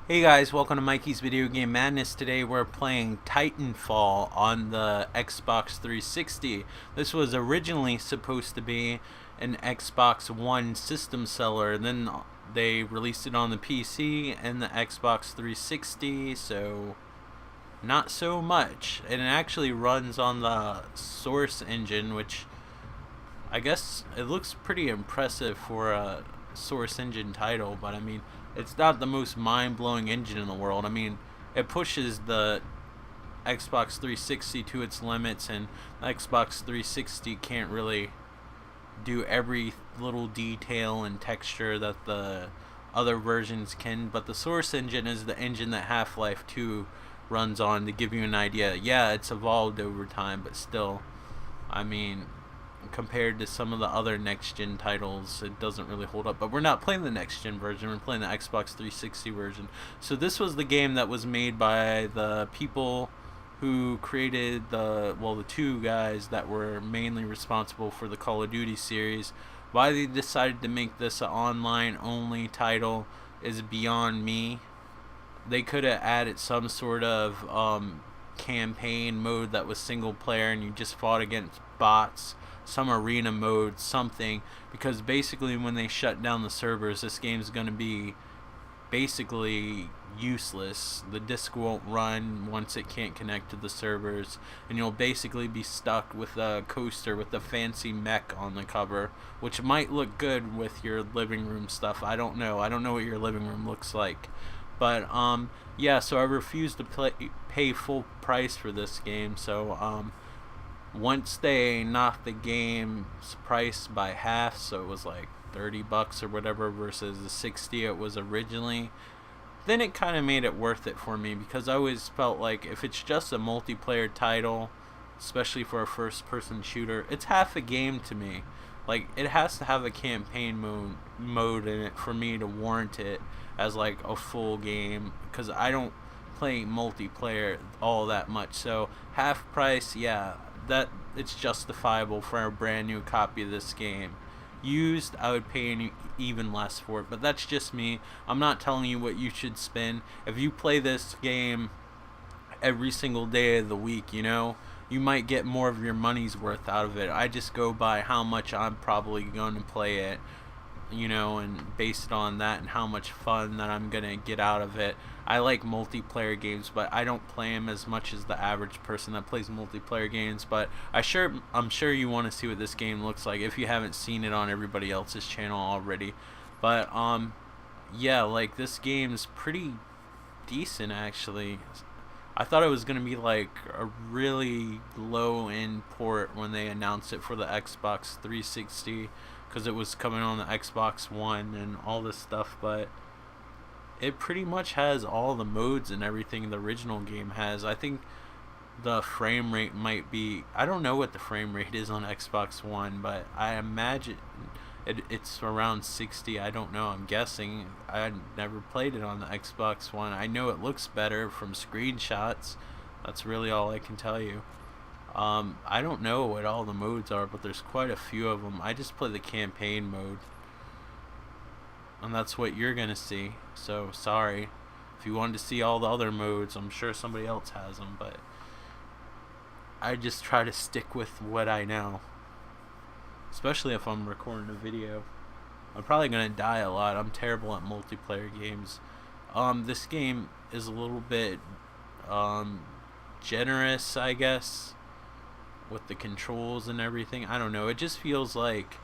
Hey guys, welcome to Mikey's Video Game Madness. Today we're playing TitanFall on the Xbox 360. This was originally supposed to be an Xbox One system seller, then they released it on the PC and the Xbox 360, so not so much. And it actually runs on the Source engine, which I guess it looks pretty impressive for a Source engine title, but I mean, it's not the most mind-blowing engine in the world. I mean, it pushes the Xbox 360 to its limits, and the Xbox 360 can't really do every little detail and texture that the other versions can. But the Source engine is the engine that Half-Life 2 runs on, to give you an idea. Yeah, it's evolved over time, but still, I mean, compared to some of the other next-gen titles, it doesn't really hold up. But we're not playing the next-gen version, we're playing the Xbox 360 version. So this was the game that was made by the people who created the two guys that were mainly responsible for the Call of Duty series. Why they decided to make this an online-only title is beyond me. They could have added some sort of campaign mode that was single-player and you just fought against bots, some arena mode, something, because basically when they shut down the servers, this game's going to be basically useless. The disc won't run once it can't connect to the servers, and you'll basically be stuck with a coaster with a fancy mech on the cover, which might look good with your living room stuff. I don't know what your living room looks like, but yeah, so I refused to pay full price for this game. So once they knocked the game's price by half, so it was like $30 or whatever versus the 60 it was originally, then it kind of made it worth it for me, because I always felt like if it's just a multiplayer title, especially for a first-person shooter, it's half a game to me. Like, it has to have a campaign mode in it for me to warrant it as like a full game, because I don't play multiplayer all that much. So half price, yeah, that it's justifiable for a brand new copy of this game. Used, I would pay even less for it, but that's just me. I'm not telling you what you should spend. If you play this game every single day of the week, you might get more of your money's worth out of it. I just go by how much I'm probably going to play it, and base it on that and how much fun that I'm gonna get out of it. I like multiplayer games, but I don't play them as much as the average person that plays multiplayer games. But I'm sure you want to see what this game looks like if you haven't seen it on everybody else's channel already. But yeah, like, this game's pretty decent actually. I thought it was gonna be like a really low-end port when they announced it for the Xbox 360, because it was coming on the Xbox One and all this stuff, but it pretty much has all the modes and everything the original game has. I think the frame rate might be, I don't know what the frame rate is on Xbox One, but I imagine it's around 60. I don't know, I'm guessing. I never played it on the Xbox One. I know it looks better from screenshots. That's really all I can tell you. I don't know what all the modes are, but there's quite a few of them. I just play the campaign mode, and that's what you're gonna see. So sorry if you wanted to see all the other modes. I'm sure somebody else has them, but I just try to stick with what I know, especially if I'm recording a video. I'm probably gonna die a lot. I'm terrible at multiplayer games. This game is a little bit generous, I guess, with the controls and everything. I don't know, it just feels like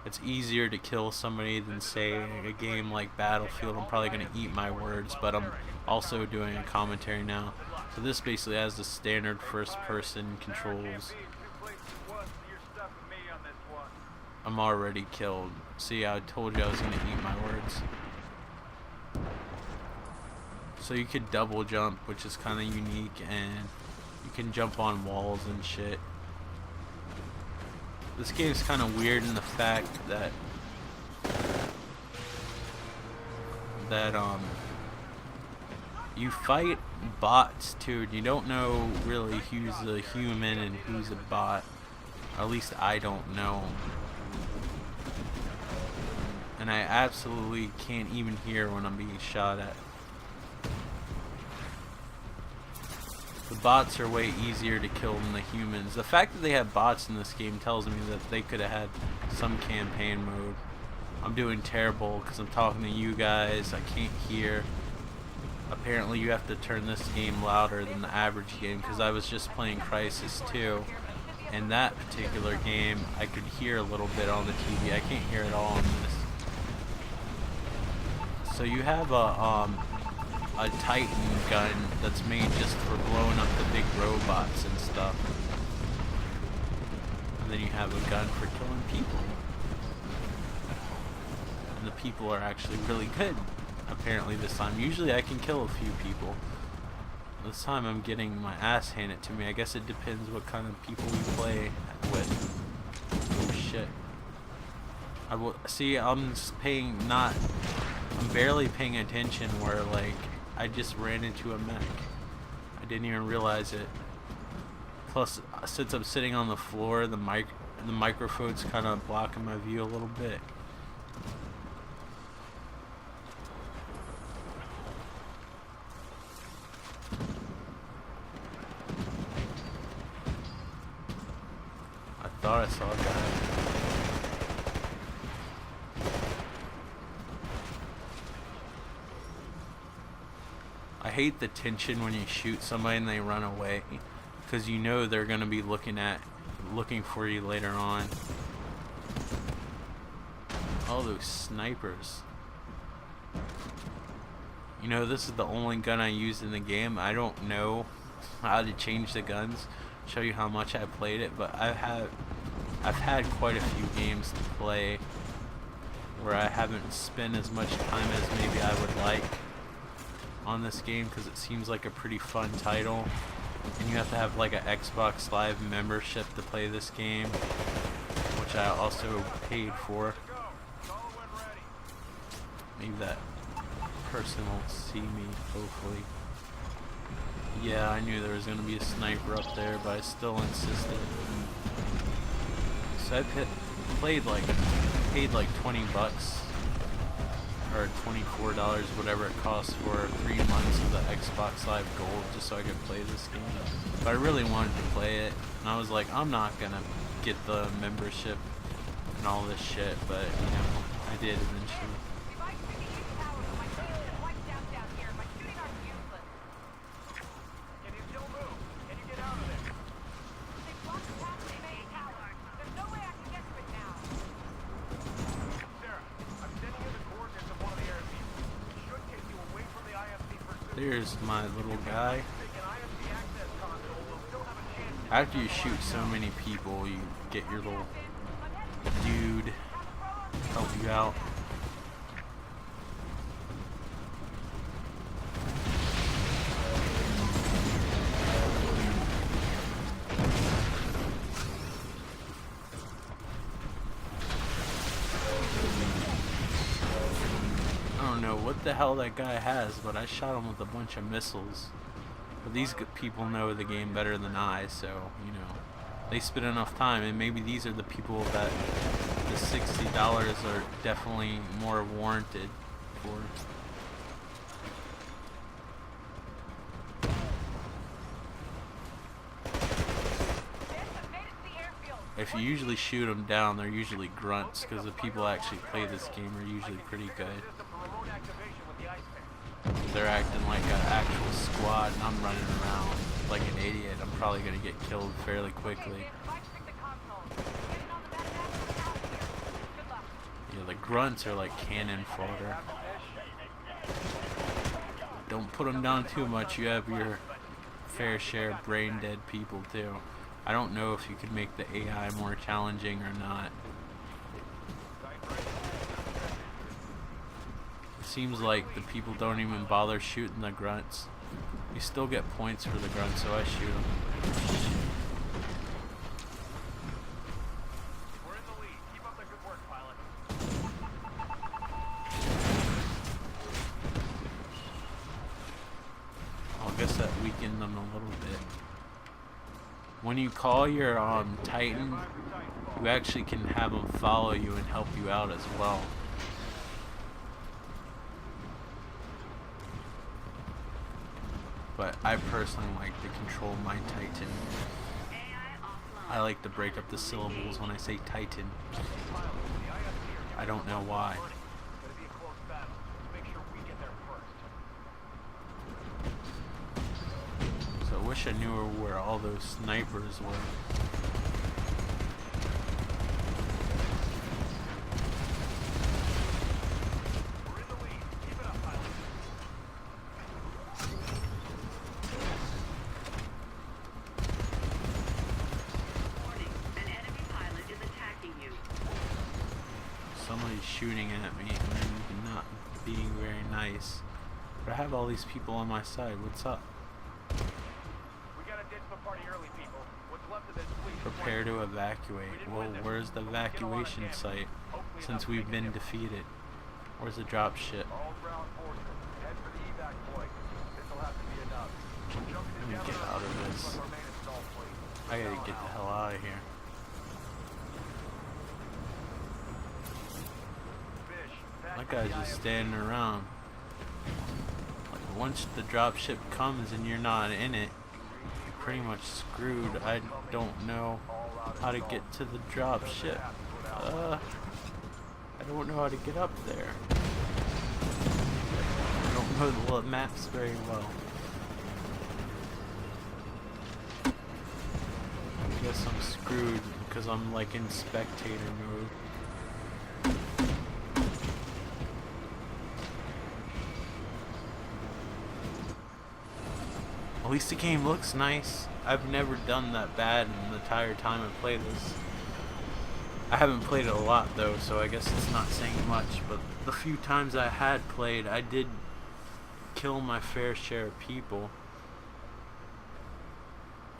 it's easier to kill somebody than, say, a game like Battlefield. I'm probably going to eat my words, but I'm also doing a commentary now. So this basically has the standard first-person controls. I'm already killed. See, I told you I was going to eat my words. So you could double jump, which is kind of unique, and you can jump on walls and shit. This game's kind of weird in the fact that you fight bots too, and you don't know really who's a human and who's a bot. Or at least I don't know. And I absolutely can't even hear when I'm being shot at. The bots are way easier to kill than the humans. The fact that they have bots in this game tells me that they could have had some campaign mode. I'm doing terrible because I'm talking to you guys. I can't hear. Apparently you have to turn this game louder than the average game because I was just playing Crisis 2. In that particular game, I could hear a little bit on the TV. I can't hear it all on this. So you have a Titan gun that's made just for blowing up the big robots and stuff. And then you have a gun for killing people. And the people are actually really good, apparently this time. Usually I can kill a few people. This time I'm getting my ass handed to me. I guess it depends what kind of people we play with. Oh shit. I'm just I'm barely paying attention where like I just ran into a mech. I didn't even realize it. Plus, since I'm sitting on the floor, the microphone's kind of blocking my view a little bit. I thought I saw a guy. I hate the tension when you shoot somebody and they run away, because you know they're gonna be looking for you later on. Oh, those snipers. You know, this is the only gun I used in the game. I don't know how to change the guns, show you how much I played it, but I've had quite a few games to play where I haven't spent as much time as maybe I would like on this game, because it seems like a pretty fun title, and you have to have like an Xbox Live membership to play this game, which I also paid for. Maybe that person won't see me, hopefully. Yeah, I knew there was going to be a sniper up there, but I still insisted. So I paid like $20 or $24, whatever it costs for 3 months of the Xbox Live Gold, just so I could play this game. But I really wanted to play it, and I was like, I'm not gonna get the membership and all this shit, but you know, I did eventually. There's my little guy. After you shoot so many people, you get your little dude help you out. I don't know what the hell that guy has, but I shot him with a bunch of missiles. But these people know the game better than I, so, you know, they spend enough time, and maybe these are the people that the $60 are definitely more warranted for. If you usually shoot them down, they're usually grunts, because the people that actually play this game are usually pretty good. They're acting like an actual squad, and I'm running around like an idiot. I'm probably going to get killed fairly quickly. Yeah, the grunts are like cannon fodder. Don't put them down too much. You have your fair share of brain dead people too. I don't know if you could make the AI more challenging or not. It seems like the people don't even bother shooting the grunts. You still get points for the grunts, so I shoot them. We're in the lead. Keep up the good work, pilot. I guess that weakened them a little bit. When you call your Titan, you actually can have them follow you and help you out as well. but I personally like to control my Titan. I like to break up the syllables when I say Titan. I don't know why. So I wish I knew where all those snipers were. Somebody's shooting at me and not being very nice. But I have all these people on my side. What's up? We gotta ditch the party early, people. What's left of this fleet? Prepare to evacuate. Well, where's the evacuation site since we've been defeated? Where's the drop ship? All ground forces, head for the evac point. This'll have to be enough. Let me get out of this. I gotta get the hell out of here. That guy's just standing around. Like, once the dropship comes and you're not in it, you're pretty much screwed. I don't know how to get to the dropship. I don't know how to get up there. I don't know the maps very well. I guess I'm screwed because I'm like in spectator mode. At least the game looks nice. I've never done that bad in the entire time I play this. I haven't played it a lot though, so I guess it's not saying much, but the few times I had played, I did kill my fair share of people.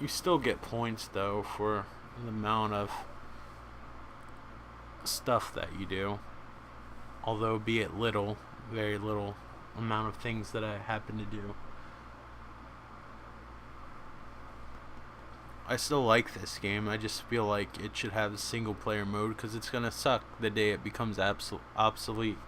You still get points though for the amount of stuff that you do. Although be it little, very little amount of things that I happen to do. I still like this game. I just feel like it should have a single player mode because it's gonna suck the day it becomes obsolete.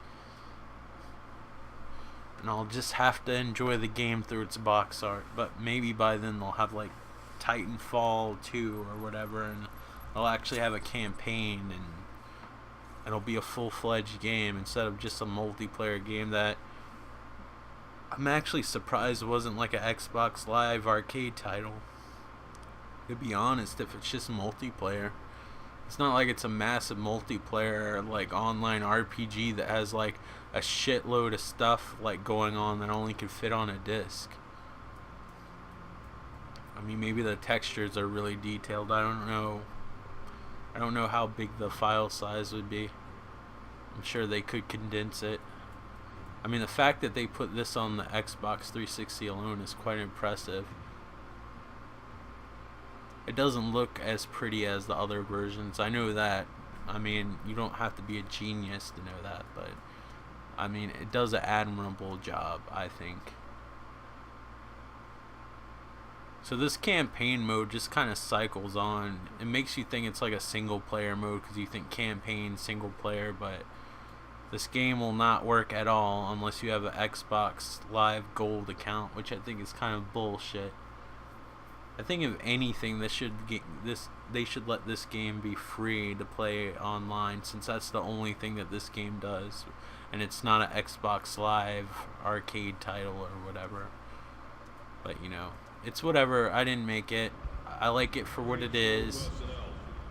And I'll just have to enjoy the game through its box art. But maybe by then they'll have like TitanFall 2 or whatever, and they'll actually have a campaign and it'll be a full-fledged game instead of just a multiplayer game that I'm actually surprised wasn't like an Xbox Live arcade title. To be honest, if it's just multiplayer, it's not like it's a massive multiplayer like online RPG that has like a shitload of stuff like going on that only can fit on a disc. I mean, maybe the textures are really detailed. I don't know. I don't know how big the file size would be. I'm sure they could condense it. I mean, the fact that they put this on the Xbox 360 alone is quite impressive. It doesn't look as pretty as the other versions. I know that. I mean, you don't have to be a genius to know that, but I mean, it does an admirable job, I think. So this campaign mode just kind of cycles on. It makes you think it's like a single player mode because you think campaign, single player, but this game will not work at all unless you have an Xbox Live Gold account, which I think is kind of bullshit. I think if anything, they should let this game be free to play online, since that's the only thing that this game does, and it's not an Xbox Live arcade title or whatever. But you know, it's whatever. I didn't make it. I like it for what it is.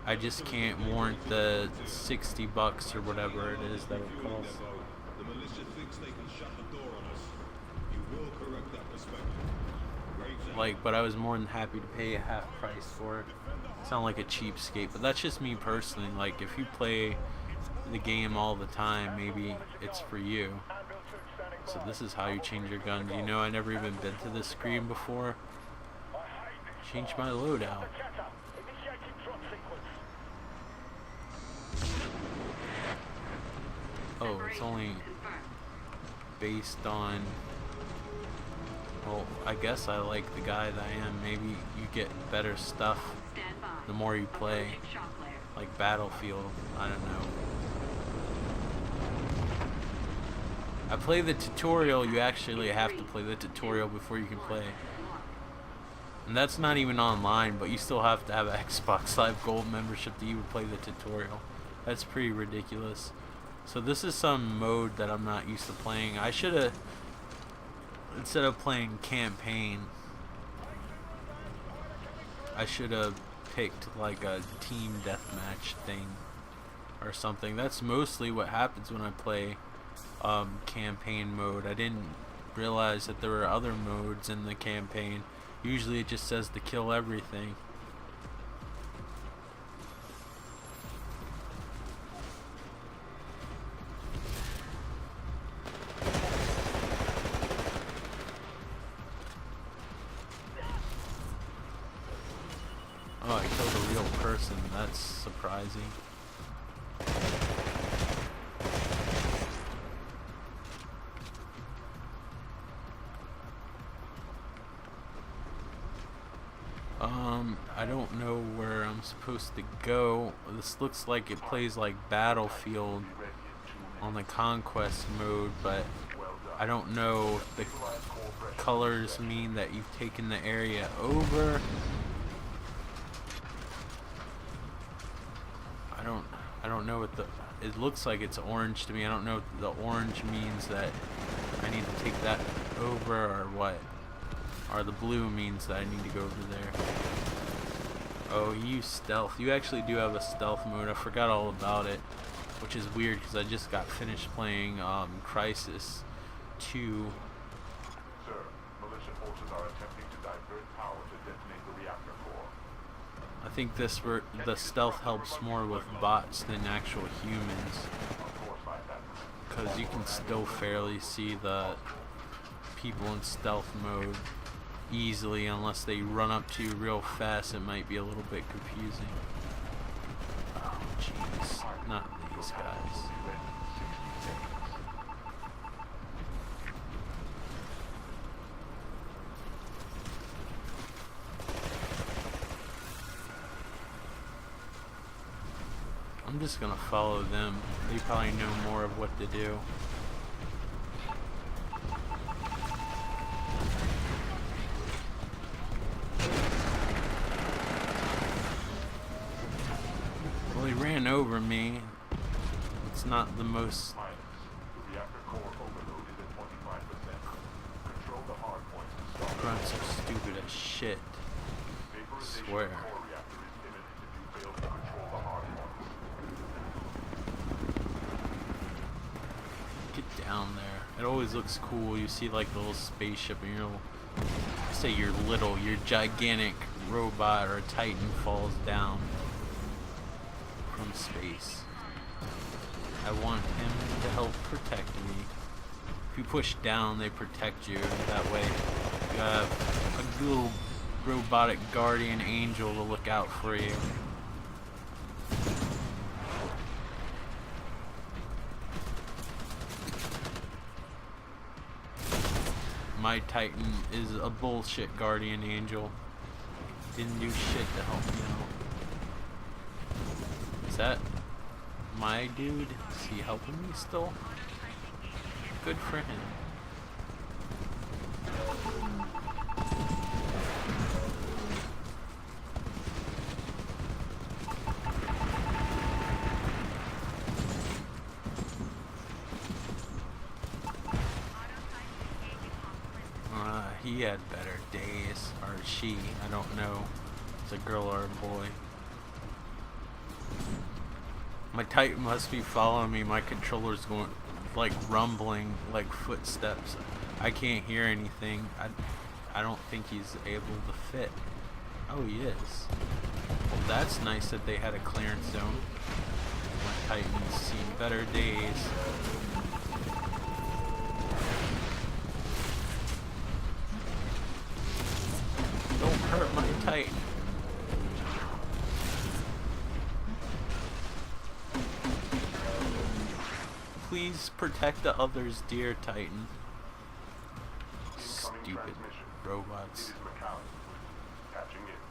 I just can't warrant the $60 or whatever it is that it costs. The militia thinks they can shut the door on us. You will correct that perspective. Like, but I was more than happy to pay a half price for it. Sound like a cheapskate, but that's just me personally. Like, if you play the game all the time, maybe it's for you. So this is how you change your gun. You know, I never even been to this screen before. Change my loadout. Oh, it's only based on... Well, I guess I like the guy that I am. Maybe you get better stuff the more you play. Like Battlefield. I don't know. I play the tutorial. You actually have to play the tutorial before you can play. And that's not even online, but you still have to have an Xbox Live Gold membership to even play the tutorial. That's pretty ridiculous. So this is some mode that I'm not used to playing. I should have, instead of playing campaign, I should have picked like a team deathmatch thing or something. That's mostly what happens when I play campaign mode. I didn't realize that there were other modes in the campaign. Usually it just says to kill everything. Oh, I killed a real person. That's surprising. I don't know where I'm supposed to go. This looks like it plays like Battlefield on the Conquest mode, but I don't know if the colors mean that you've taken the area over. I don't know what it looks like. It's orange to me. I don't know if the orange means that I need to take that over or what. Or the blue means that I need to go over there. Oh, you use stealth. You actually do have a stealth mode. I forgot all about it, which is weird because I just got finished playing Crisis 2. Sir, militia forces are attempting to divert power to detonate the reactor core. I think the stealth helps more with bots than actual humans, because you can still fairly see the people in stealth mode easily. Unless they run up to you real fast, it might be a little bit confusing. Oh jeez, not these guys. I'm just gonna follow them. They probably know more of what to do. Well, he ran over me. It's not the most... The reactor core overload is at 25%. Control the hard points to stop. I'm so stupid as shit. Vaporization Swear. of the core reactor is imminent if you fail to control the hard points. Get down there. It always looks cool. You see like the little spaceship and I say you're little, your gigantic robot or Titan falls down from space. I want him to help protect me. If you push down, they protect you. That way you have a little robotic guardian angel to look out for you. My Titan is a bullshit guardian angel. Didn't do shit to help me out. Is that my dude? Is he helping me still? Good for him. He had better days, or she, I don't know. It's a girl or a boy. My Titan must be following me. My controller's going, like rumbling, like footsteps. I can't hear anything. I don't think he's able to fit. Oh, he is. Well, that's nice that they had a clearance zone. My Titan's seen better days. Don't hurt my Titan. Please protect the others, dear Titan. Stupid robots.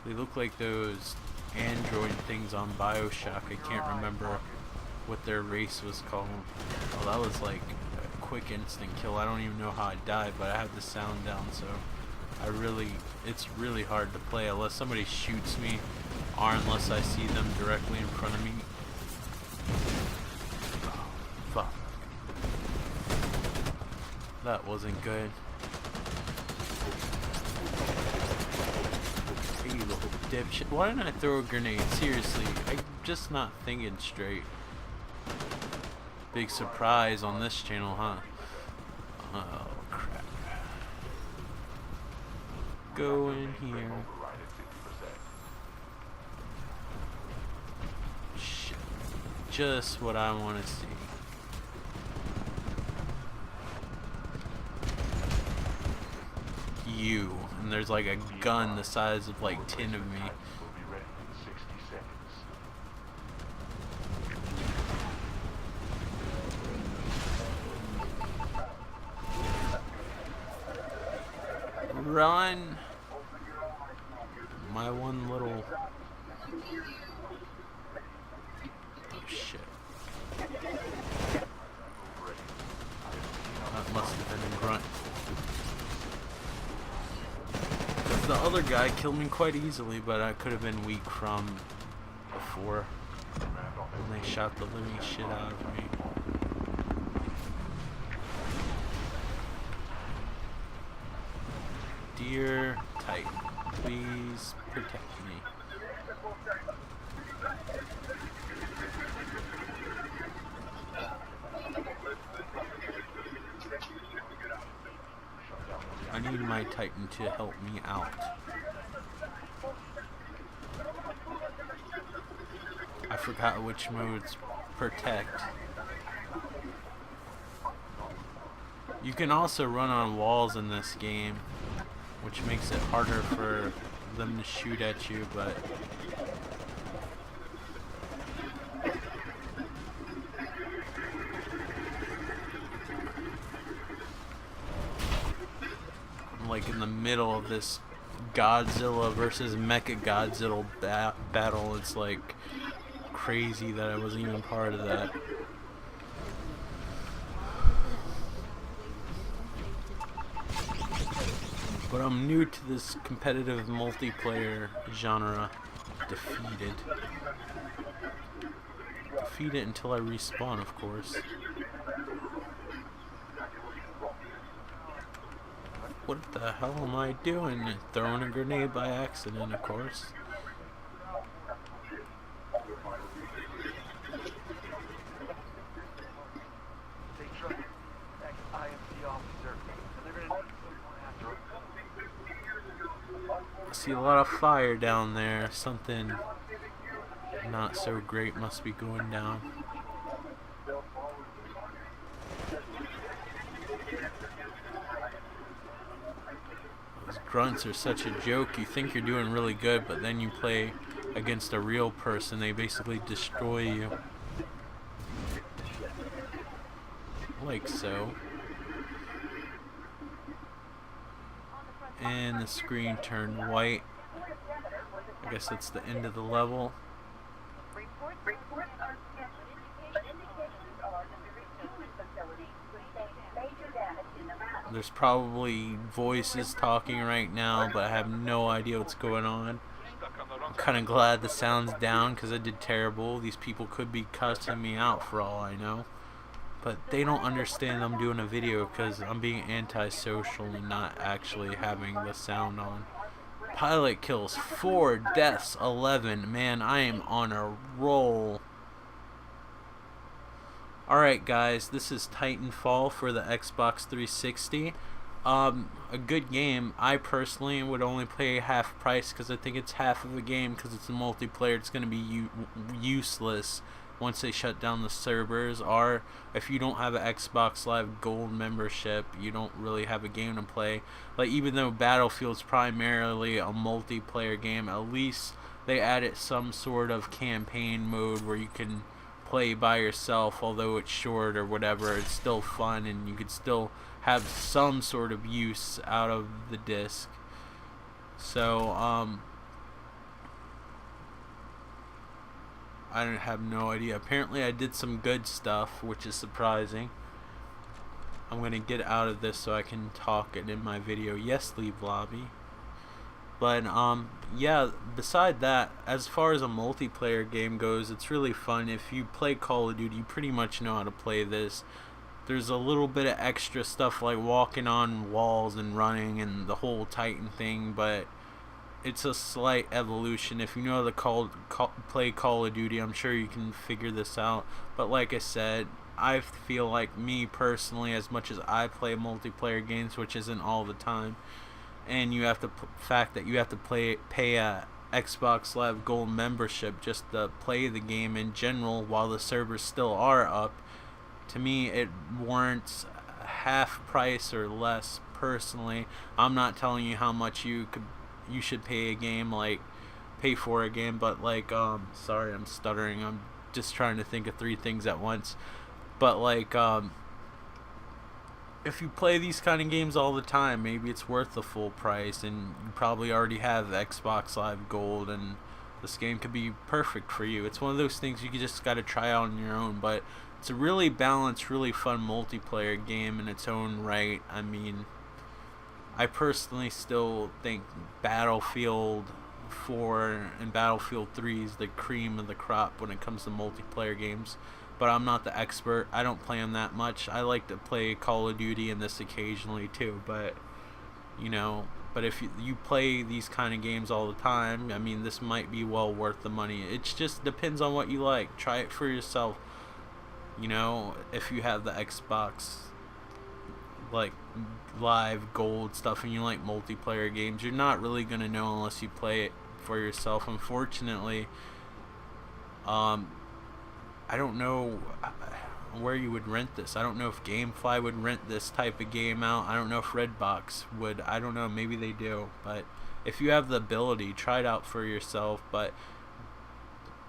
They look like those android things on BioShock. I can't remember what their race was called. Oh, that was like a quick instant kill. I don't even know how I died, but I had the sound down, so It's really hard to play unless somebody shoots me or unless I see them directly in front of me. Oh, fuck. That wasn't good. Hey, you little dipshit. Why didn't I throw a grenade? Seriously, I'm just not thinking straight. Big surprise on this channel, huh? Oh, crap. Go in here. Shit. Just what I want to see. You. And there's like a gun the size of like 10 of me. Run! My one little... Oh shit. That must have been a grunt. The other guy killed me quite easily, but I could have been weak from before when they shot the living shit out of me. Dear Titan, please protect me. I need my Titan to help me out. I forgot which mode's protect. You can also run on walls in this game, which makes it harder for them to shoot at you, but I'm like in the middle of this Godzilla versus Mecha Godzilla battle. It's like crazy that I wasn't even part of that. But I'm new to this competitive multiplayer genre. Defeated. Defeat it until I respawn, of course. What the hell am I doing? Throwing a grenade by accident, of course. I see a lot of fire down there. Something not so great must be going down. Those grunts are such a joke. You think you're doing really good, but then you play against a real person. They basically destroy you. Like so. And the screen turned white. I guess that's the end of the level. There's probably voices talking right now, but I have no idea what's going on. I'm kind of glad the sound's down because I did terrible. These people could be cussing me out for all I know. But they don't understand I'm doing a video because I'm being antisocial and not actually having the sound on. Pilot kills, 4 deaths, 11. Man, I am on a roll. Alright guys, this is TitanFall for the Xbox 360. A good game. I personally would only play half price because I think it's half of a game because it's a multiplayer. It's going to be useless once they shut down the servers, or if you don't have an Xbox Live Gold membership, you don't really have a game to play. Like, even though Battlefield's primarily a multiplayer game, at least they added some sort of campaign mode where you can play by yourself, although it's short or whatever. It's still fun and you could still have some sort of use out of the disc. So, I have no idea. Apparently I did some good stuff, which is surprising. I'm gonna get out of this so I can talk it in my video. Yes, leave lobby. But yeah, beside that, as far as a multiplayer game goes, it's really fun. If you play Call of Duty, you pretty much know how to play this. There's a little bit of extra stuff like walking on walls and running and the whole Titan thing, but it's a slight evolution. If you know how to play Call of Duty, I'm sure you can figure this out. But like I said, I feel like, me personally, as much as I play multiplayer games, which isn't all the time, and you have to fact that you have to pay a Xbox Live Gold membership just to play the game in general while the servers still are up, to me it warrants half price or less. Personally, I'm not telling you how much you should pay for a game, but like sorry, I'm stuttering, I'm just trying to think of 3 things at once. But like if you play these kind of games all the time, maybe it's worth the full price, and you probably already have Xbox Live Gold, and this game could be perfect for you. It's one of those things you just got to try out on your own, but it's a really balanced, really fun multiplayer game in its own right. I mean, I personally still think Battlefield 4 and Battlefield 3 is the cream of the crop when it comes to multiplayer games. But I'm not the expert. I don't play them that much. I like to play Call of Duty and this occasionally too. But, you know, but if you play these kind of games all the time, I mean, this might be well worth the money. It just depends on what you like. Try it for yourself. You know, if you have the Xbox like Live Gold stuff and you like multiplayer games, you're not really going to know unless you play it for yourself. Unfortunately, I don't know where you would rent this. I don't know if GameFly would rent this type of game out. I don't know if Redbox would. I don't know. Maybe they do. But if you have the ability, try it out for yourself. But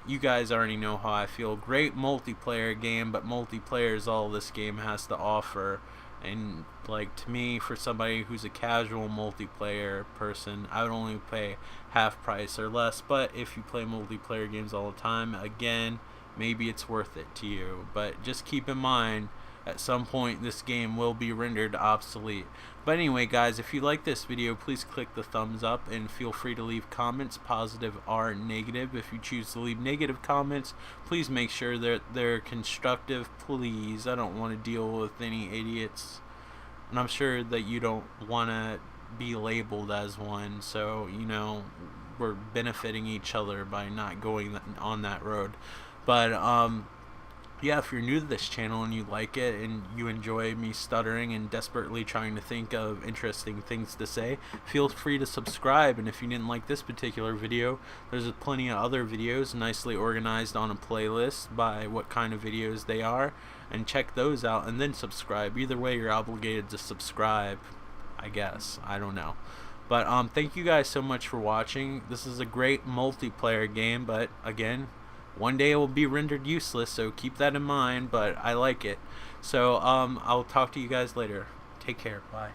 you guys already know how I feel. Great multiplayer game, but multiplayer is all this game has to offer. And like, to me, for somebody who's a casual multiplayer person, I would only pay half price or less. But if you play multiplayer games all the time, again, maybe it's worth it to you. But just keep in mind, at some point this game will be rendered obsolete. But anyway, guys, if you like this video, please click the thumbs up and feel free to leave comments, positive or negative. If you choose to leave negative comments, please make sure that they're constructive, please. I don't want to deal with any idiots, and I'm sure that you don't want to be labeled as one, so, you know, we're benefiting each other by not going on that road. But yeah, if you're new to this channel and you like it and you enjoy me stuttering and desperately trying to think of interesting things to say, feel free to subscribe. And if you didn't like this particular video, there's plenty of other videos nicely organized on a playlist by what kind of videos they are, and check those out and then subscribe. Either way, you're obligated to subscribe, I guess. I don't know. But thank you guys so much for watching. This is a great multiplayer game, but again, one day it will be rendered useless, so keep that in mind, but I like it. So I'll talk to you guys later. Take care. Bye.